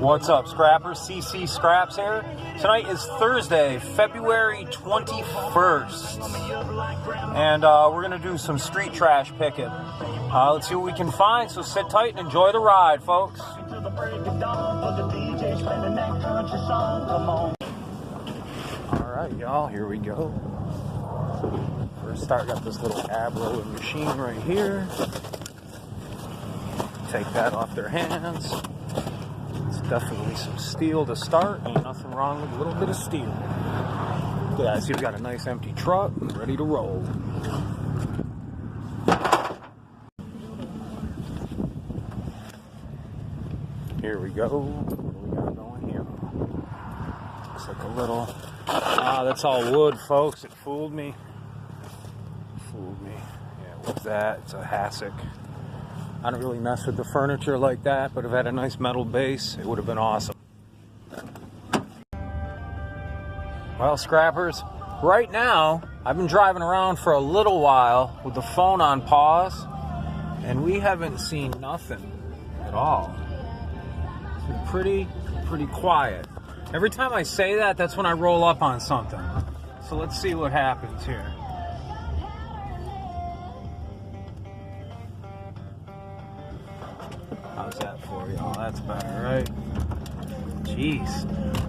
What's up, scrappers? CC Scraps here. Tonight is Thursday, February 21st, and we're going to do some street trash picking. Let's see what we can find, so sit tight and enjoy the ride, folks. Alright, y'all, here we go. First start, got this little ab rolling machine right here. Take that off their hands. It's definitely some steel to start. Ain't nothing wrong with a little bit of steel. Look at that. See, we got a nice empty truck ready to roll. Here we go. What do we got going here? Looks like a little... that's all wood, folks. It fooled me. Yeah, what's that? It's a hassock. I don't really mess with the furniture like that, but if it had a nice metal base, it would have been awesome. Well, scrappers, right now, I've been driving around for a little while with the phone on pause, and we haven't seen nothing at all. It's been pretty quiet. Every time I say that, that's when I roll up on something. So let's see what happens here. How's that for y'all? That's better, right? Jeez.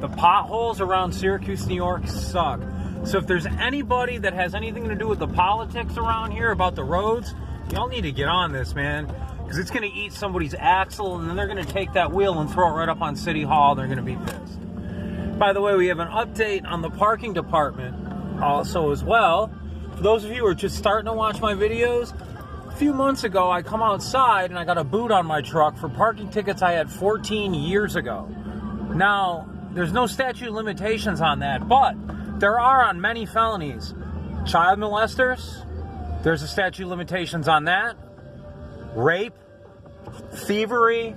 The potholes around Syracuse, New York suck. So if there's anybody that has anything to do with the politics around here about the roads, y'all need to get on this, man. Because it's going to eat somebody's axle, and then they're going to take that wheel and throw it right up on City Hall. They're going to be pissed. By the way, we have an update on the parking department also as well. For those of you who are just starting to watch my videos, a few months ago, I come outside and I got a boot on my truck for parking tickets I had 14 years ago. Now, there's no statute of limitations on that, but there are on many felonies. Child molesters, there's a statute of limitations on that. Rape, thievery,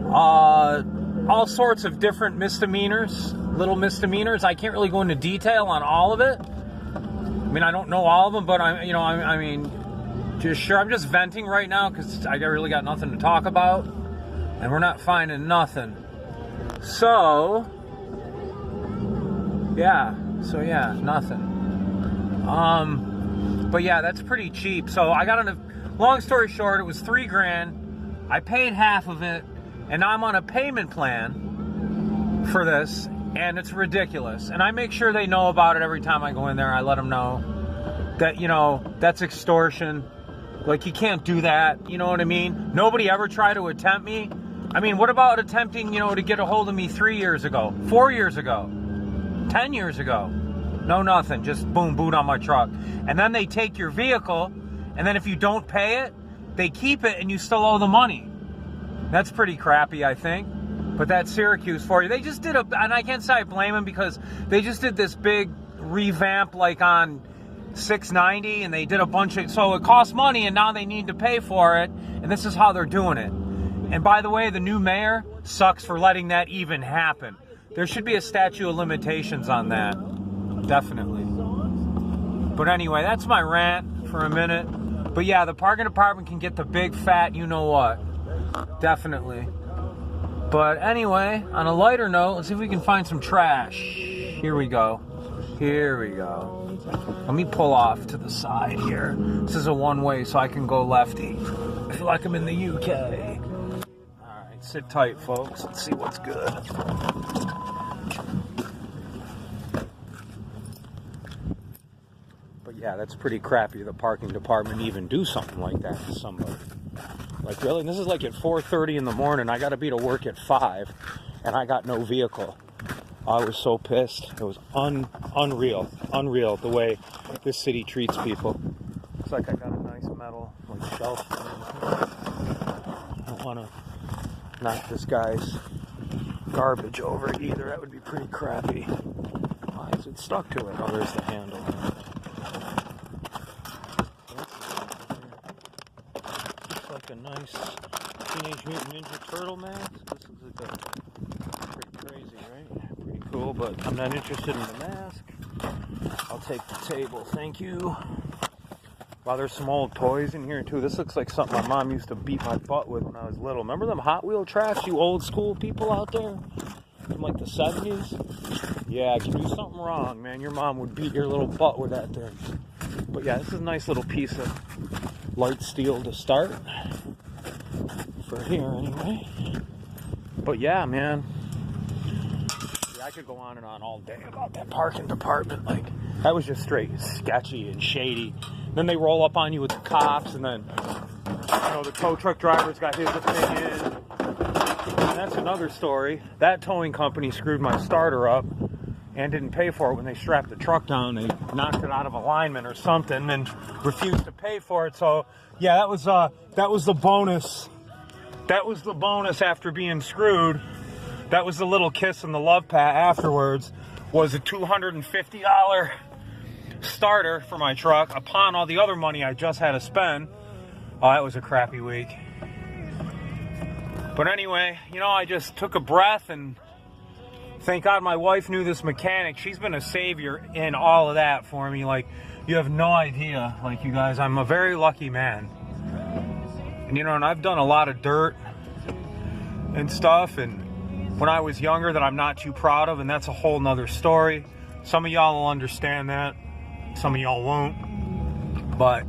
all sorts of different misdemeanors, little misdemeanors. I can't really go into detail on all of it. I mean, I don't know all of them, but I'm just venting right now because I really got nothing to talk about, and we're not finding nothing. So yeah, nothing. But yeah, that's pretty cheap. So I got on a, long story short, it was $3,000. I paid half of it, and I'm on a payment plan for this, and it's ridiculous. And I make sure they know about it every time I go in there. I let them know that, that's extortion. Like, you can't do that, you know what I mean? Nobody ever tried to attempt me. I mean, what about attempting, to get a hold of me 3 years ago, 4 years ago, 10 years ago? No, nothing. Just boom, boot on my truck. And then they take your vehicle, and then if you don't pay it, they keep it, and you still owe the money. That's pretty crappy, I think. But that's Syracuse for you. They just did and I can't say I blame them, because they just did this big revamp, like on 690, and they did a bunch of, so it costs money, and now they need to pay for it, and this is how they're doing it. And by the way, the new mayor sucks for letting that even happen. There should be a statute of limitations on that. Definitely. But anyway, that's my rant for a minute. But yeah, the parking department can get the big fat you-know-what. Definitely. But anyway, on a lighter note, let's see if we can find some trash. Here we go. Let me pull off to the side here. This is a one-way, so I can go lefty. I feel like I'm in the UK. Alright, sit tight, folks. Let's see what's good. But yeah, that's pretty crappy. The parking department even do something like that to somebody. Like, really? And this is like at 4:30 in the morning. I got to be to work at 5, and I got no vehicle. I was so pissed. It was unreal the way this city treats people. Looks like I got a nice metal shelf. I don't want to knock this guy's garbage over either. That would be pretty crappy. Why is it stuck to it? Oh, there's the handle. Looks like a nice Teenage Mutant Ninja Turtle mask. This looks like pretty crazy, right? Pretty cool, but I'm not interested in the mask. I'll take the table, thank you. Wow, there's some old toys in here too. This looks like something my mom used to beat my butt with when I was little. Remember them Hot Wheel tracks, you old school people out there? From like the 70s? Yeah, if you do something wrong, man, your mom would beat your little butt with that thing. But yeah, this is a nice little piece of light steel to start. For here, anyway. But yeah, man. I could go on and on all day about that parking department. Like, that was just straight sketchy and shady. Then they roll up on you with the cops, and then, you know, the tow truck driver's got his opinion. And that's another story. That towing company screwed my starter up and didn't pay for it when they strapped the truck down. They knocked it out of alignment or something and refused to pay for it. So, yeah, that was the bonus. That was the bonus after being screwed. That was the little kiss and the love pat afterwards, was a $250 starter for my truck upon all the other money I just had to spend. Oh, that was a crappy week. But anyway, you know, I just took a breath, and thank God my wife knew this mechanic. She's been a savior in all of that for me. Like, you have no idea. Like, you guys, I'm a very lucky man. And, you know, and I've done a lot of dirt and stuff, and when I was younger that I'm not too proud of, and that's a whole nother story. Some of y'all will understand that. Some of y'all won't. But,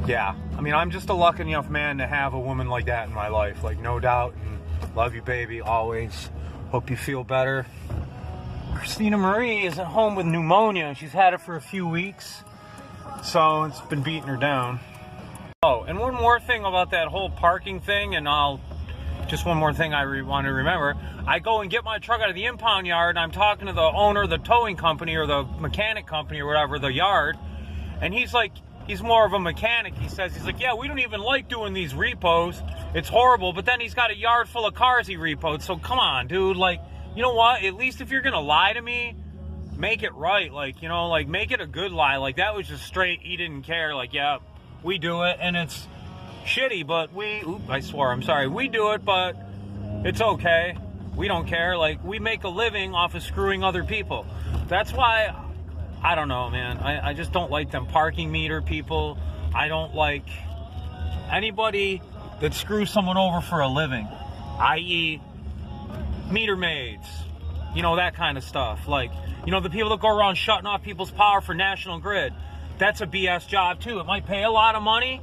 yeah. I mean, I'm just a lucky enough man to have a woman like that in my life. Like, no doubt. And love you, baby, always. Hope you feel better. Christina Marie is at home with pneumonia. She's had it for a few weeks. So, it's been beating her down. Oh, and one more thing about that whole parking thing, and just one more thing I want to remember. I go and get my truck out of the impound yard, and I'm talking to the owner of the towing company or the mechanic company or whatever, the yard, and he's like, he's more of a mechanic. He's like, yeah, we don't even like doing these repos. It's horrible. But then he's got a yard full of cars he repoed. So come on, dude. Like, you know what? At least if you're going to lie to me, make it right. Like, you know, like, make it a good lie. Like, that was just straight, he didn't care. Like, yeah, we do it, and it's shitty, but I swore, I'm sorry. We do it, but it's okay. We don't care. Like, we make a living off of screwing other people. That's why, I don't know, man. I just don't like them parking meter people. I don't like anybody that screws someone over for a living, i.e. meter maids, you know, that kind of stuff. Like, you know, the people that go around shutting off people's power for National Grid. That's a BS job, too. It might pay a lot of money,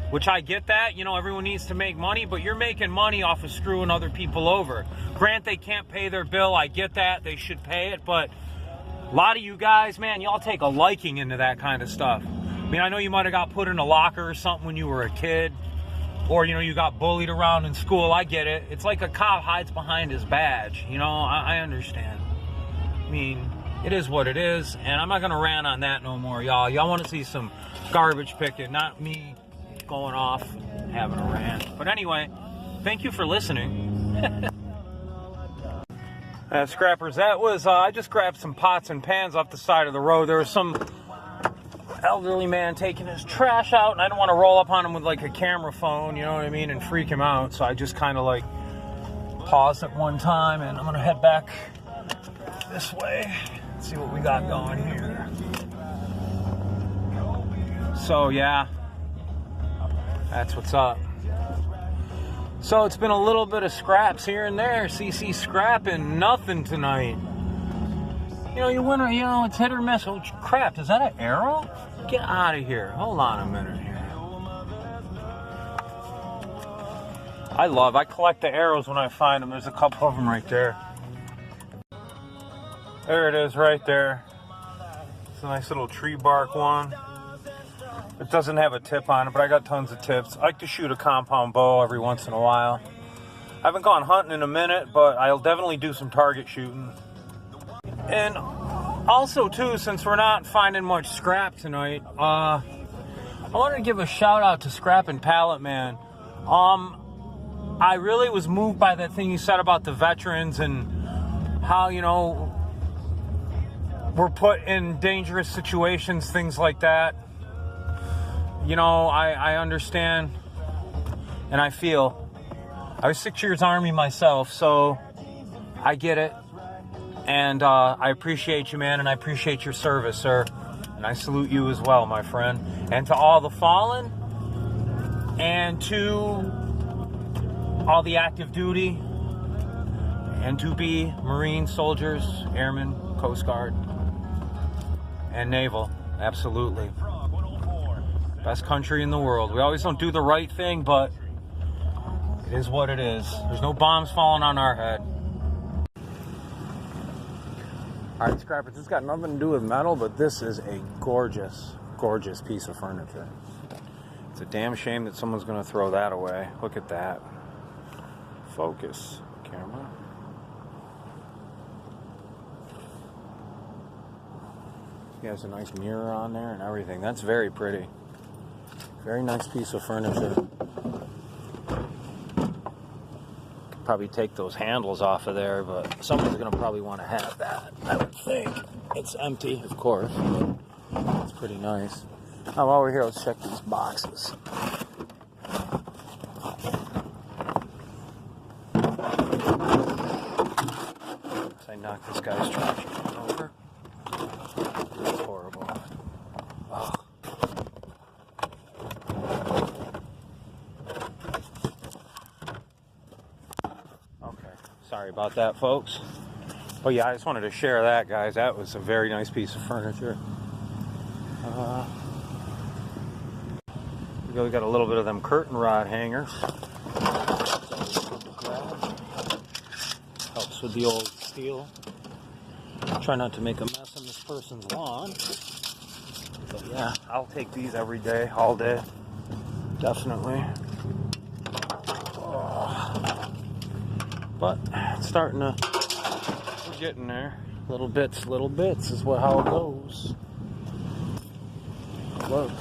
which I get that. You know, everyone needs to make money, but you're making money off of screwing other people over. Grant, they can't pay their bill. I get that. They should pay it, but a lot of you guys, man, y'all take a liking into that kind of stuff. I mean, I know you might have got put in a locker or something when you were a kid, or, you know, you got bullied around in school. I get it. It's like a cop hides behind his badge. You know, I understand. I mean, it is what it is, and I'm not going to rant on that no more, y'all. Y'all want to see some garbage picking, not me going off having a rant. But anyway, thank you for listening. Scrappers, that was, I just grabbed some pots and pans off the side of the road. There was some elderly man taking his trash out, and I don't want to roll up on him with like a camera phone, you know what I mean, and freak him out. So I just kind of like paused at one time, and I'm going to head back this way. See what we got going here. So yeah, that's what's up. So it's been a little bit of scraps here and there. CC scrapping nothing tonight. You know, you wonder, you know, it's hit or miss. Oh crap, is that an arrow? Get out of here. Hold on a minute here. I collect the arrows when I find them. There's a couple of them right there. There it is right there. It's a nice little tree bark one. It doesn't have a tip on it, but I got tons of tips. I like to shoot a compound bow every once in a while. I haven't gone hunting in a minute, but I'll definitely do some target shooting. And also, too, since we're not finding much scrap tonight, I wanted to give a shout out to Scrap and Pallet Man. I really was moved by that thing you said about the veterans and how, you know, we're put in dangerous situations, things like that. You know, I understand and I feel. I was 6 years Army myself, so I get it. And I appreciate you, man, and I appreciate your service, sir. And I salute you as well, my friend. And to all the fallen, and to all the active duty, and to be Marine soldiers, Airmen, Coast Guard, and Naval. Absolutely. Best country in the world. We always don't do the right thing, but it is what it is. There's no bombs falling on our head. Alright, scrappers, this got nothing to do with metal, but this is a gorgeous, gorgeous piece of furniture. It's a damn shame that someone's going to throw that away. Look at that. Focus, camera. He has a nice mirror on there and everything. That's very pretty. Very nice piece of furniture. Could probably take those handles off of there, but someone's going to probably want to have that, I would think. It's empty, of course. It's pretty nice. Oh, while we're here, let's check these boxes. I knocked this guy's trash can over. That's horrible. Oh. Okay, sorry about that, folks. Oh yeah, I just wanted to share that, guys. That was a very nice piece of furniture. We got a little bit of them curtain rod hangers. Helps with the old steel. Try not to make a mess on this person's lawn. But yeah, I'll take these every day, all day. Definitely. Oh. But it's starting to, we're getting there. Little bits is how it goes. Look.